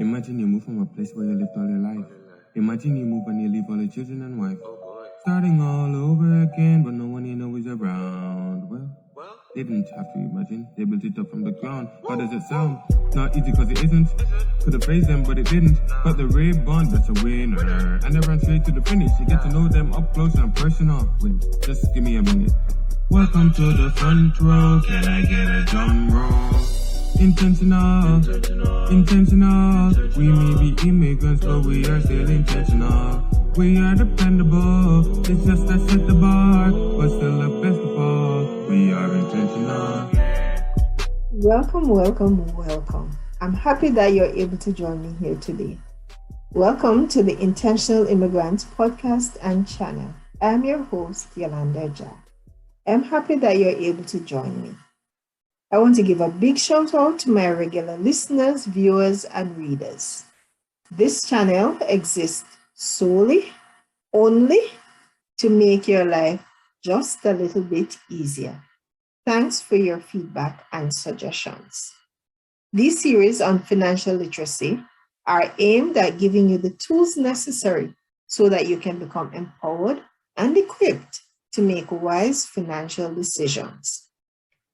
Imagine you move from a place where you lived all your life. Imagine you move and you leave all your children and wife. Starting all over again, but no one you know is around. Well, they didn't have to imagine. They built it up from the ground. How does it sound? Not easy because it isn't. Could have praised them, but it didn't. But the Ray Bond, that's a winner. And they ran straight to the finish. You get to know them up close and personal. Wait, just give me a minute. Welcome to the front row. Can I get a drum roll? Intentional. We may be immigrants, but we are still intentional. We are dependable. It's just that set the bar, but still the best of all. We are intentional. Welcome. I'm happy that you're able to join me here today. Welcome to the Intentional Immigrants podcast and channel. I'm your host, Yolanda Jack. I'm happy that you're able to join me. I want to give a big shout out to my regular listeners, viewers, and readers. This channel exists only to make your life just a little bit easier. Thanks for your feedback and suggestions. These series on financial literacy are aimed at giving you the tools necessary so that you can become empowered and equipped to make wise financial decisions.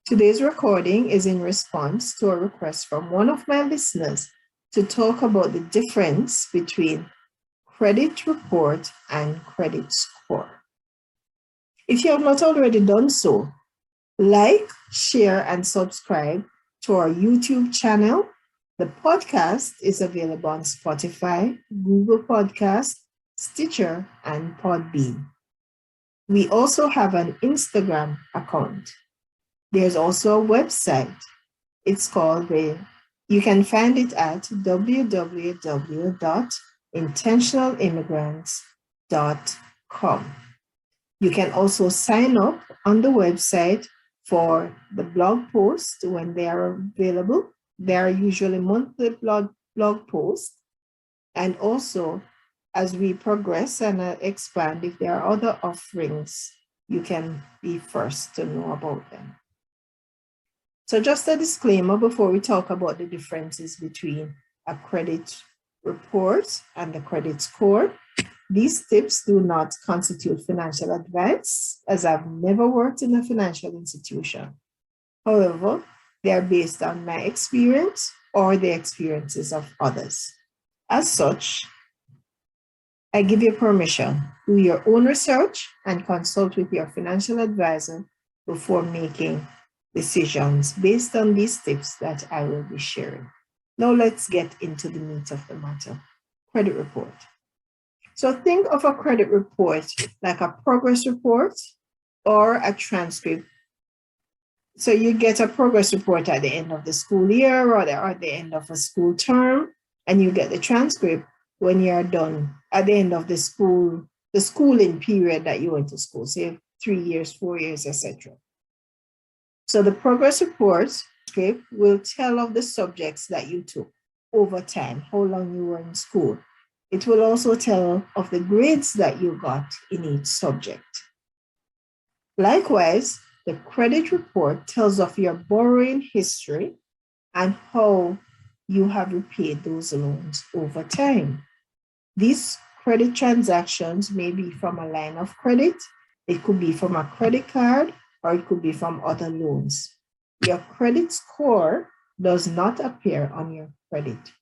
Today's recording is in response to a request from one of my listeners to talk about the difference between credit report and credit score. If you have not already done so, like, share, and subscribe to our YouTube channel. The podcast is available on Spotify, Google Podcasts, Stitcher, and Podbean. We also have an Instagram account. There's also a website. It's called you can find it at www.intentionalimmigrants.com. You can also sign up on the website for the blog posts when they are available. They are usually monthly blog posts. And also, as we progress and expand, if there are other offerings, you can be first to know about them. So just a disclaimer before we talk about the differences between a credit report and the credit score. These tips do not constitute financial advice, as I've never worked in a financial institution. However, they are based on my experience or the experiences of others. As such, I give you permission to do your own research and consult with your financial advisor before making decisions based on these tips that I will be sharing. Now let's get into the meat of the matter. Credit report. So think of a credit report like a progress report or a transcript. So you get a progress report at the end of the school year or at the end of a school term, and you get the transcript when you're done at the end of the schooling period that you went to school, say 3 years, 4 years, etc. So the progress report script will tell of the subjects that you took over time, how long you were in school. It will also tell of the grades that you got in each subject. Likewise, the credit report tells of your borrowing history and how you have repaid those loans over time. These credit transactions may be from a line of credit, it could be from a credit card, or it could be from other loans. Your credit score does not appear on your credit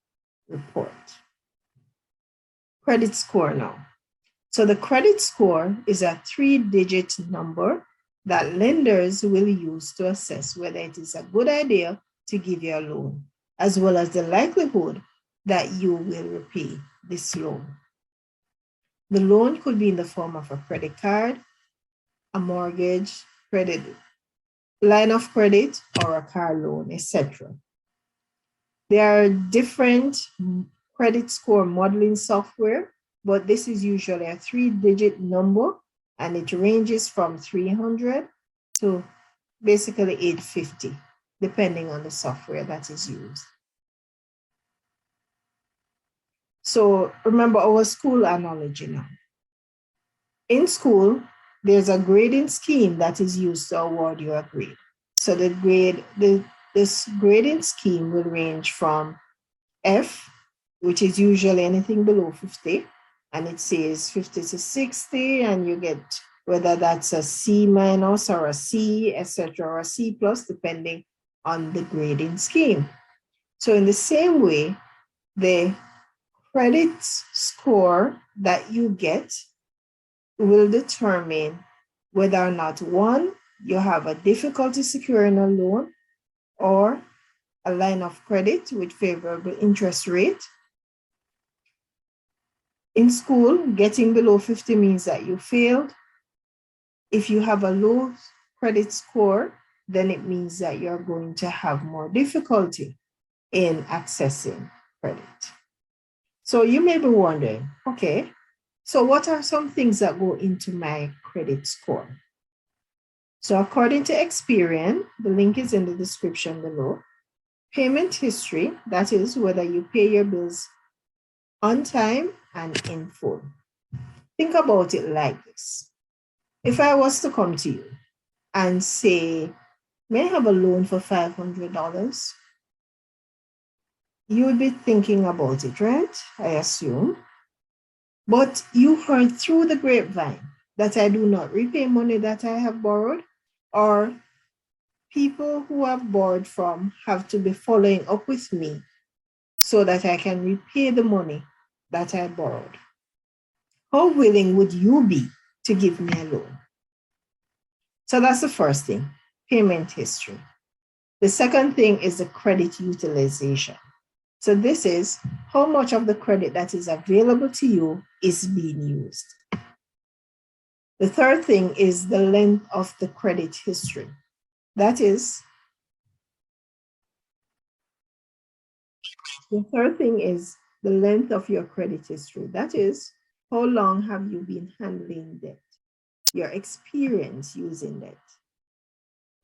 report. Credit score now. So the credit score is a 3-digit number that lenders will use to assess whether it is a good idea to give you a loan, as well as the likelihood that you will repay this loan. The loan could be in the form of a credit card, a mortgage, credit line of credit, or a car loan, etc. There are different credit score modeling software, but this is usually a 3-digit number, and it ranges from 300 to basically 850, depending on the software that is used. So remember our school analogy now. In school, there's a grading scheme that is used to award you a grade. So this grading scheme will range from F which is usually anything below 50, and it says 50 to 60, and you get whether that's a C minus or a C, etc., or a C plus, depending on the grading scheme. So in the same way, the credit score that you get will determine whether or not, one, you have a difficulty securing a loan or a line of credit with favorable interest rate. In school, getting below 50 means that you failed. If you have a low credit score, then it means that you're going to have more difficulty in accessing credit. So you may be wondering, okay, so what are some things that go into my credit score? So according to Experian, the link is in the description below. Payment history, that is whether you pay your bills on time and in full. Think about it like this. If I was to come to you and say, may I have a loan for $500? You would be thinking about it, right? I assume. But you heard through the grapevine that I do not repay money that I have borrowed, or people who have borrowed from have to be following up with me so that I can repay the money that I borrowed. How willing would you be to give me a loan? So that's the first thing, payment history. The second thing is the credit utilization. So this is how much of the credit that is available to you is being used. The third thing is the length of the credit history. That is, the third thing is the length of your credit history. That is, how long have you been handling debt? Your experience using debt.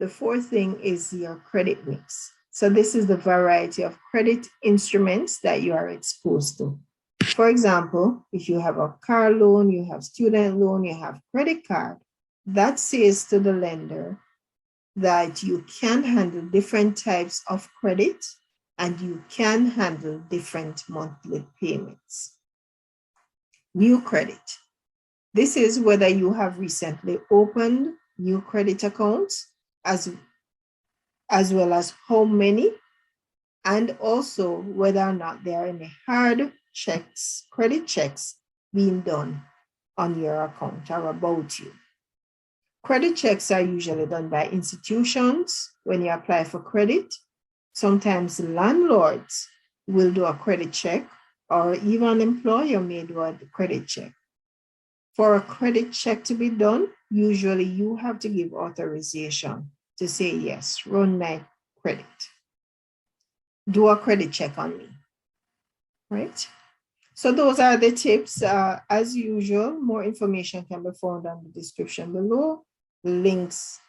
The fourth thing is your credit mix. So this is the variety of credit instruments that you are exposed to. For example, if you have a car loan, you have student loan, you have credit card, that says to the lender that you can handle different types of credit and you can handle different monthly payments. New credit. This is whether you have recently opened new credit accounts, as well as how many, and also whether or not there are any hard checks, credit checks being done on your account or about you. Credit checks are usually done by institutions when you apply for credit. Sometimes landlords will do a credit check, or even an employer may do a credit check. For a credit check to be done, usually you have to give authorization to say, yes, run my credit. Do a credit check on me, right? So those are the tips. As usual, more information can be found on the description below. The links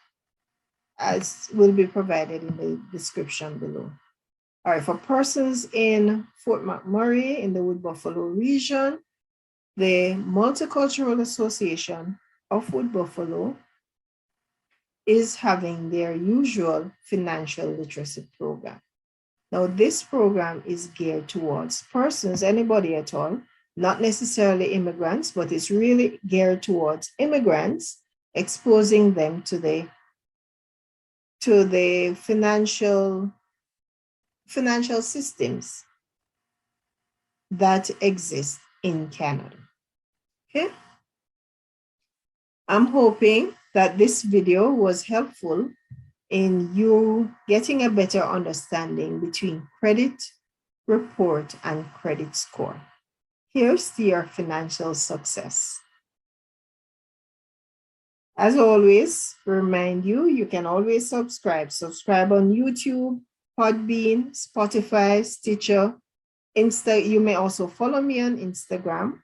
will be provided in the description below. All right, for persons in Fort McMurray in the Wood Buffalo region, the Multicultural Association of Wood Buffalo is having their usual financial literacy program. Now, this program is geared towards persons, anybody at all, not necessarily immigrants, but it's really geared towards immigrants, exposing them to the financial systems that exist in Canada. Okay. I'm hoping that this video was helpful in you getting a better understanding between credit report and credit score. Here's to your financial success. As always, remind you, you can always subscribe. Subscribe on YouTube, Podbean, Spotify, Stitcher, You may also follow me on Instagram.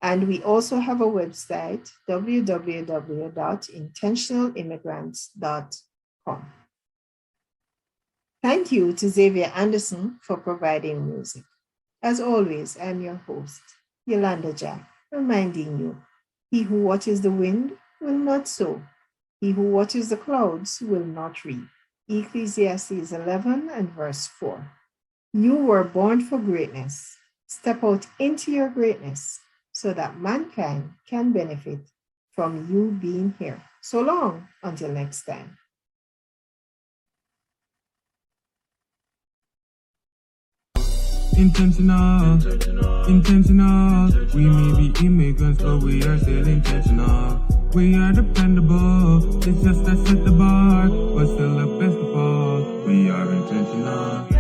And we also have a website, www.intentionalimmigrants.com. Thank you to Xavier Anderson for providing music. As always, I'm your host, Yolanda Jack, reminding you, he who watches the wind will not sow. He who watches the clouds will not reap. Ecclesiastes 11 and verse 4. You were born for greatness. Step out into your greatness so that mankind can benefit from you being here. So long, until next time. Intentional. We may be immigrants, but we are still intentional. We are dependable, it's just that set the bar, but still the best of all, we are intentional.